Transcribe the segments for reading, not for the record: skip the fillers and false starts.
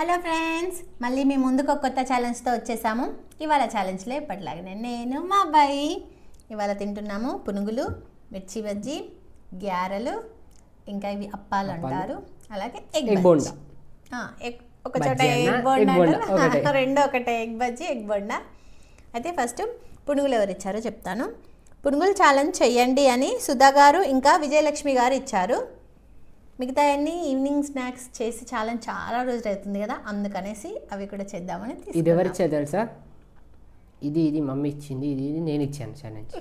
Hello friends, మళ్ళీ మీ ముందుకు ఒక కొత్త ఛాలెంజ్తో వచ్చేసాము. ఇవాళ ఛాలెంజ్లో ఎప్పటిలాగానే నేను మా అబ్బాయి ఇవాళ తింటున్నాము పునుగులు, మిర్చి బజ్జీ, గ్యారెలు, ఇంకా ఇవి అప్పాలు అంటారు, అలాగే ఎగ్ బోండా. ఒక చోట ఎగ్ బోండా అంటారు, రెండో ఒకటే ఎగ్ బజ్జీ, ఎగ్ బోండా. అయితే ఫస్ట్ పునుగులు ఎవరు ఇచ్చారో చెప్తాను. పునుగులు ఛాలెంజ్ చెయ్యండి అని సుధా గారు ఇంకా విజయలక్ష్మి గారు ఇచ్చారు. మిగతా అన్ని ఈవినింగ్ స్నాక్స్ చేసి చాలా రోజులు అవుతుంది కదా, అందుకనేసి అవి కూడా చేద్దామని. ఇది ఎవరు ఇచ్చారు తెలుసా? ఇది మమ్మీ ఇచ్చింది, ఇది నేను ఇచ్చాను ఛాలెంజ్.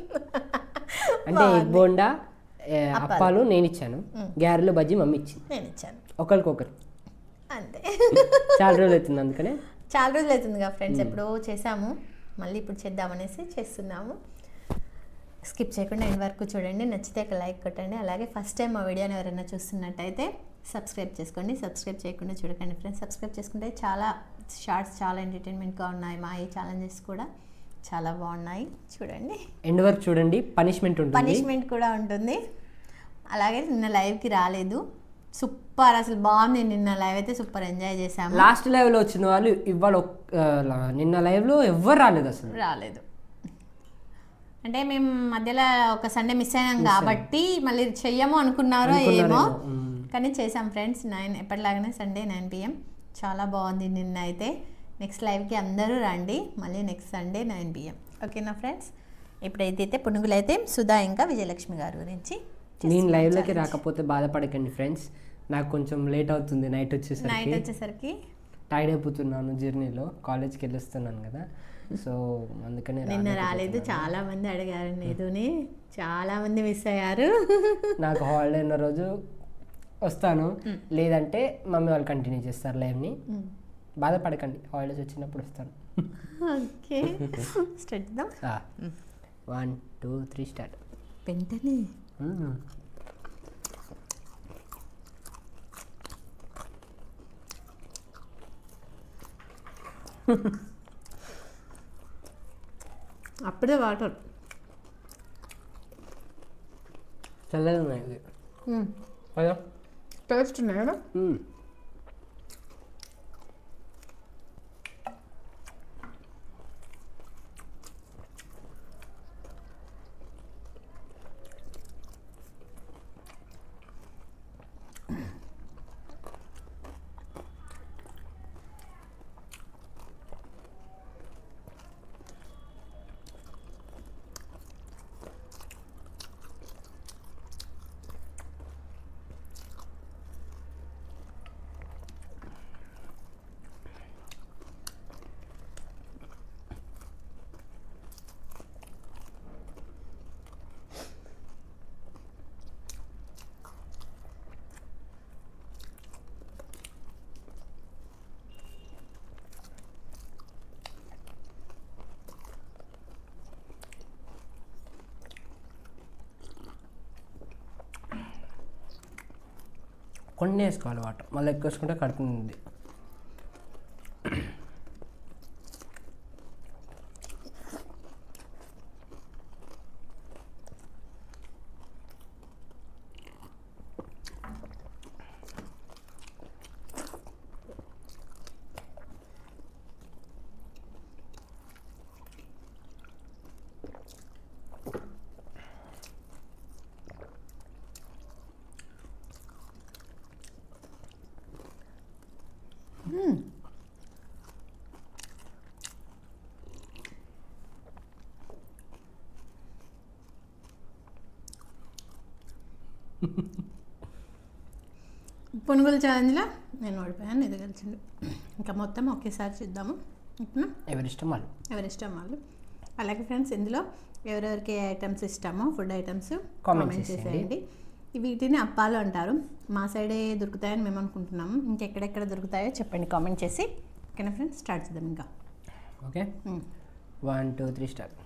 అంటే ఎగ్ బోండా అప్పాలు నేను ఇచ్చాను, గ్యారెలు బజ్జీ మమ్మీ ఇచ్చింది, నేను ఇచ్చాను. ఒకరికొకరు అంతే. చాలా రోజులు అవుతుంది, అందుకనే చాలా రోజులు అవుతుంది కదా ఫ్రెండ్స్, ఎప్పుడో చేసాము, మళ్ళీ ఇప్పుడు చేద్దామనేసి చేస్తున్నాము. స్కిప్ చేయకుండా ఎండ్ వరకు చూడండి, నచ్చితే ఒక లైక్ కొట్టండి. అలాగే ఫస్ట్ టైం మా వీడియోని ఎవరైనా చూస్తున్నట్టయితే సబ్స్క్రైబ్ చేసుకోండి. సబ్స్క్రైబ్ చేయకుండా చూడకండి ఫ్రెండ్స్. సబ్స్క్రైబ్ చేసుకుంటే చాలా షార్ట్స్ చాలా ఎంటర్టైన్మెంట్గా ఉన్నాయి. మా ఈ ఛాలెంజెస్ కూడా చాలా బాగున్నాయి, చూడండి. ఎండ్ వరకు చూడండి, పనిష్మెంట్ కూడా ఉంటుంది. అలాగే నిన్న లైవ్కి రాలేదు, సూపర్ అసలు బాగుంది. నిన్న లైవ్ అయితే సూపర్ ఎంజాయ్ చేసాము. లాస్ట్ లైవ్లో వచ్చిన వాళ్ళు ఇవాళ నిన్న లైవ్లో ఎవ్వరు రాలేదు. అంటే మేము మధ్యలో ఒక సండే మిస్ అయినాం కాబట్టి మళ్ళీ చెయ్యము అనుకున్నారో ఏమో, కానీ చేసాం ఫ్రెండ్స్. 9 ఎప్పటిలాగానే సండే 9 PM. చాలా బాగుంది నిన్న అయితే. నెక్స్ట్ లైవ్కి అందరూ రండి, మళ్ళీ నెక్స్ట్ సండే 9 PM. ఓకేనా ఫ్రెండ్స్? ఇప్పుడైతే పునుగులు అయితే సుధా ఇంకా విజయలక్ష్మి గారి గురించి. నేను లైవ్లోకి రాకపోతే బాధపడకండి ఫ్రెండ్స్, నాకు కొంచెం లేట్ అవుతుంది. నైట్ వచ్చేసరికి టైర్డ్ అయిపోతున్నాను, జర్నీలో కాలేజ్కి వెళ్ళొస్తున్నాను కదా, సో అందుకనే నిన్న రాలేదు. చాలా మంది అడిగారు, నీతోని చాలా మంది మిస్ అయ్యారు. నాకు హాలిడే ఉన్న రోజు వస్తాను, లేదంటే మమ్మీ వాళ్ళు కంటిన్యూ చేస్తారు లైవ్ని. బాధపడకండి, హాలిడేస్ వచ్చినప్పుడు వస్తాను. ఓకే, స్టార్ట్ చేద్దాం. 1 2 3 స్టార్ట్. వెంటనే అప్పుడే వాటర్ చల్లగా ఉన్నాయి కదా, టేస్ట్ ఉన్నాయి కదా. కొన్ని వేసుకోవాలి వాటర్, మళ్ళీ ఎక్కువ వేసుకుంటే కడుపుంది. పునుగుల ఛాలెంజ్లో నేను ఓడిపోయాను, ఇది గెలిచింది. ఇంకా మొత్తం ఒకేసారి చూద్దాము. ఎవరిష్టం వాళ్ళు. అలాగే ఫ్రెండ్స్, ఇందులో ఎవరెవరికి ఐటమ్స్ ఇష్టమో ఫుడ్ ఐటమ్స్ కామెంట్ చేసేయండి. వీటిని అప్పాలు అంటారు, మా సైడే దొరుకుతాయని మేము అనుకుంటున్నాము. ఇంకెక్కడెక్కడ దొరుకుతాయో చెప్పండి కామెంట్ చేసి. ఓకేనా ఫ్రెండ్స్, స్టార్ట్ చేద్దాం. ఇంకా ఓకే, 1 2 3 స్టార్ట్.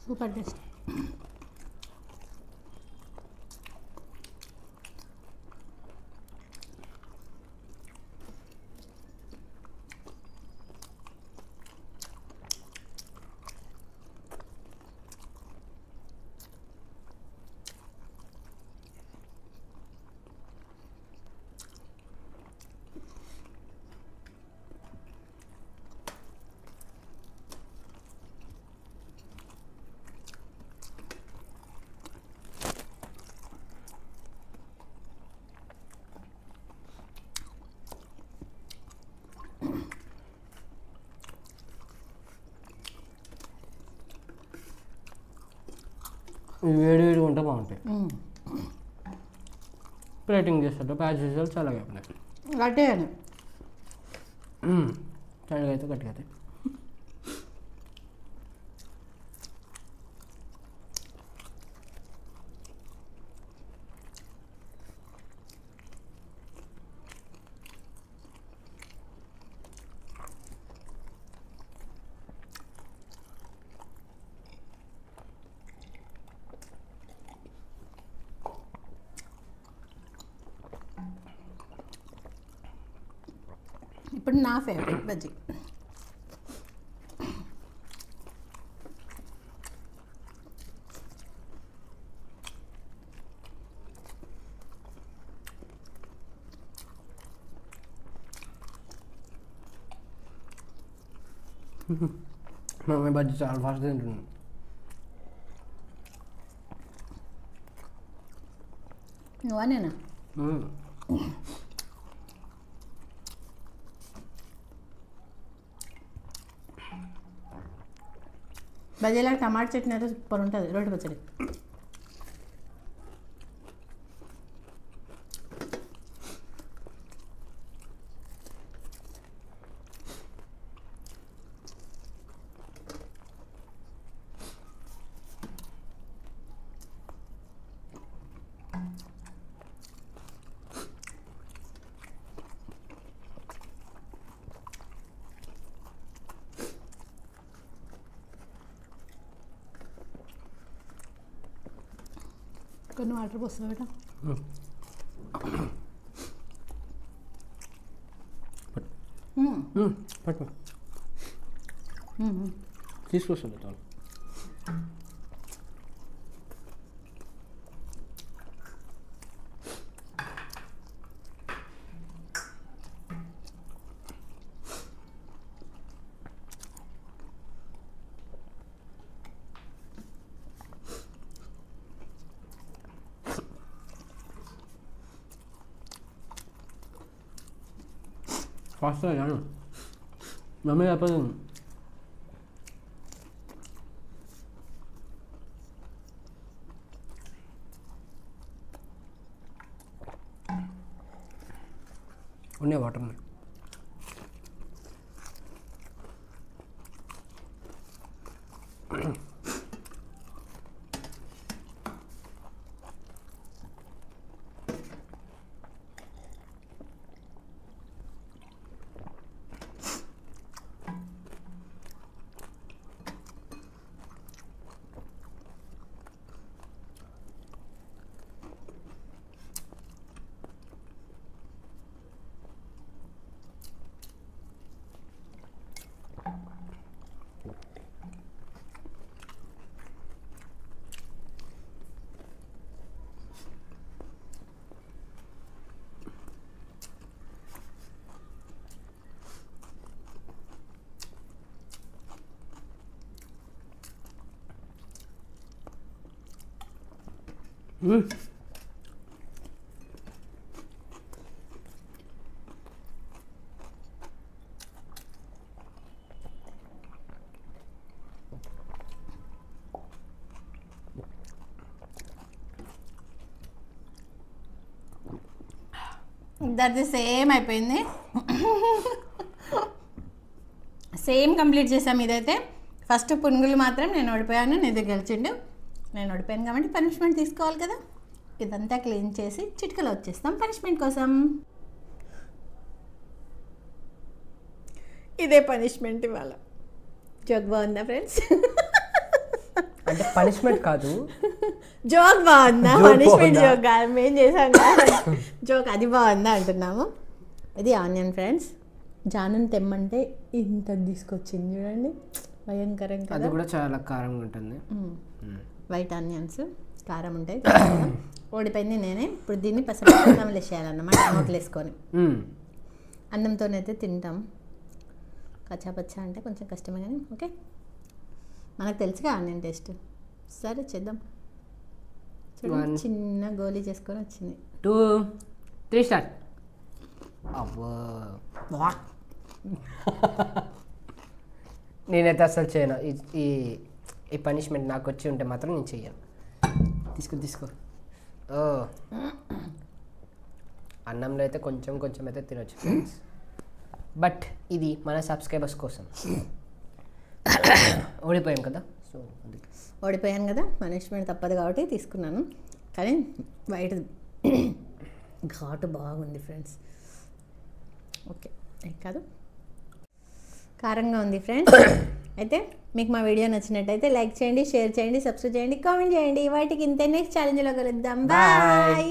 Super taste. ఇవి వేడి వేడిగా ఉంటే బాగుంటాయి. ప్లేటింగ్ చేస్తారు ప్యాచ్ చేసేది చల్లగా ఉన్నాయి. గట్టిగా చల్లగా అయితే గట్టిగా అవుతాయి. ఇప్పుడు నా ఫేవరెట్ బజ్జీ. మమ్మీ బజ్జీ చాలా ఫాస్ట్ తింటున్నాను. నువ్వా నేనా? బజ్జీలా టమాటా చట్నీ అయితే సూపర్ ఉంటుంది. రోటి పచ్చడి. కొన్ని వాటర్ పోస్తా బేటా. పట్టు తీసుకొస్తుంది చాలు. ఫాస్ట్గా జాను మమ్మీ అయిపోతుంది. ఉన్నాయి వాటర్ ఉన్నాయి. ఇద్దరిది సేమ్ అయిపోయింది. సేమ్ కంప్లీట్ చేసాం. ఇదైతే ఫస్ట్ పునుగులు మాత్రం నేను ఓడిపోయాను, నిధి గెలిచిండు. నేను ఓడిపోయాను కాబట్టి పనిష్మెంట్ తీసుకోవాలి కదా. ఇదంతా క్లీన్ చేసి చిటికలో వచ్చేస్తాం పనిష్మెంట్ కోసం. ఇదే పనిష్మెంట్ ఇవాళ. జోక్ బాగుందా ఫ్రెండ్స్? అంటే పనిష్మెంట్ కాదు, జోక్ బాగుందా? పనిష్మెంట్ జోక్ కాదు, మేము చేసాం కదా జోక్, అది బాగుందా అంటున్నాము. ఇది ఆనియన్ ఫ్రెండ్స్. జాను తెమ్మంటే ఇంత తీసుకొచ్చింది చూడండి, భయంకరం కదా. అది కూడా చాలా కారంగా ఉంటుంది. వైట్ ఆనియన్స్ కారం ఉంటాయి. ఓడిపోయింది నేనే. ఇప్పుడు దీన్ని పసలు అన్నం వేసేయాలన్నమాట, నోట్లు వేసుకొని. అన్నంతోనైతే తింటాం. కచ్చాపచ్చా అంటే కొంచెం కష్టమే కానీ ఓకే, మనకు తెలుసుగా ఆనియన్ టేస్ట్. సరే చేద్దాం. చిన్న గోలీ చేసుకొని వచ్చింది. 2, 3 స్టార్ట్. అవ్వో నేనైతే అసలు చేయను. ఈ పనిష్మెంట్ నాకు వచ్చి ఉంటే మాత్రం నేను చెయ్యను. తీసుకో. ఓ అన్నంలో అయితే కొంచెం అయితే తినొచ్చు ఫ్రెండ్స్, బట్ ఇది మన సబ్స్క్రైబర్స్ కోసం. ఓడిపోయాం కదా, సో ఓడిపోయాను కదా, పనిష్మెంట్ తప్పదు కాబట్టి తీసుకున్నాను. కానీ వైట్ ఘాటు బాగుంది ఫ్రెండ్స్. ఓకే కాదు, కారంగా ఉంది ఫ్రెండ్స్. అయితే మీకు మా వీడియో నచ్చినట్టయితే లైక్ చేయండి, షేర్ చేయండి, సబ్స్క్రైబ్ చేయండి, కామెంట్ చేయండి. వాటికి ఇంతే. నెక్స్ట్ ఛాలెంజ్లో కలుద్దాం. బాయ్.